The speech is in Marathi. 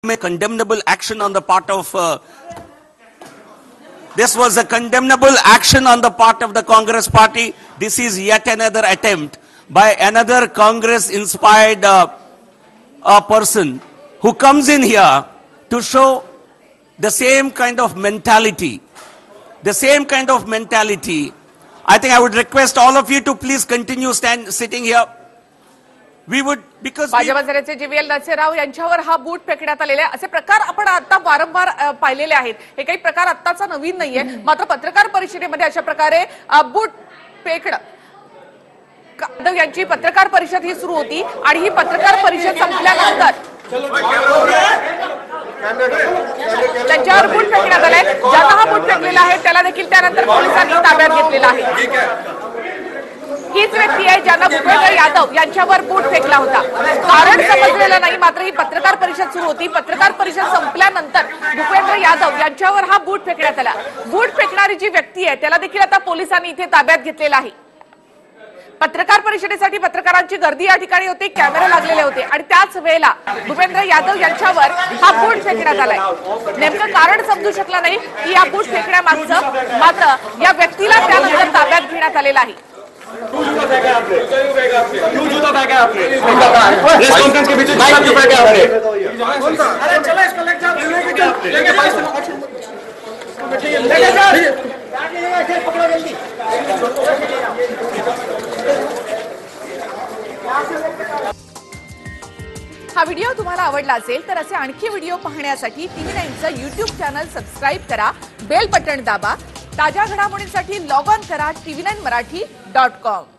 a condemnable action on the part of this was a condemnable action on the part of the Congress party. This is yet another attempt by another Congress inspired person who comes in here to show the same kind of mentality. I think I would request all of you to please continue sitting here. We would, because भाजपचे जीवीएल नरसेराव यांच्यावर हा बूट फेकण्यात आलेला आहे. असे प्रकार आपण आता वारंवार पाहिलेले आहेत. हे काही प्रकार आत्ताचा नवीन नाहीये. मात्र पत्रकार परिषदेमध्ये अशा प्रकारे बूट फेकणं, यादव यांची पत्रकार परिषद ही सुरू होती आणि ही पत्रकार परिषद संपल्यानंतर त्यांच्यावर बूट फेकण्यात आलाय. ज्याचा हा बूट फेकलेला आहे त्याला देखील त्यानंतर पोलिसांनी ताब्यात घेतलेला आहे. हीच व्यक्ती आहे ज्यांना भूपेंद्र यादव यांच्यावर बूट फेकला होता. कारण समजलेलं नाही. मात्र ही पत्रकार परिषद सुरू होती. पत्रकार परिषद संपल्यानंतर भूपेंद्र यादव यांच्यावर हा बूट फेकण्यात आला. बूट फेकणारी जी व्यक्ती आहे त्याला देखील आता पोलिसांनी इथे ताब्यात घेतलेला आहे. पत्रकार परिषदेसाठी पत्रकारांची गर्दी या ठिकाणी होती, कॅमेरे लागलेले होते आणि त्याच वेळेला भूपेंद्र यादव यांच्यावर हा बूट फेकण्यात आलाय. नेमकं कारण समजू शकलं नाही की या बूट फेकण्यामागचं. मात्र या व्यक्तीला त्यानंतर ताब्यात घेण्यात आलेलं आहे. क्यों जूता फेंका आपने? क्यों जूता फेंका आपने? प्रेस कॉन्फ्रेंस के बीच जूता क्यों फेंका आपने? अरे चलो इसको लेके जाओ, लेके भाई लेके जाओ, पकड़ो जल्दी. हा व्हिडिओ तुम्हाला आवडला असेल तर असे आणखी व्हिडिओ पाहण्यासाठी TV9चं YouTube चॅनल सबस्क्राइब करा, बेल बटन दाबा. ताज्या घडामोडींसाठी लॉग ऑन करा tv9marathi.com.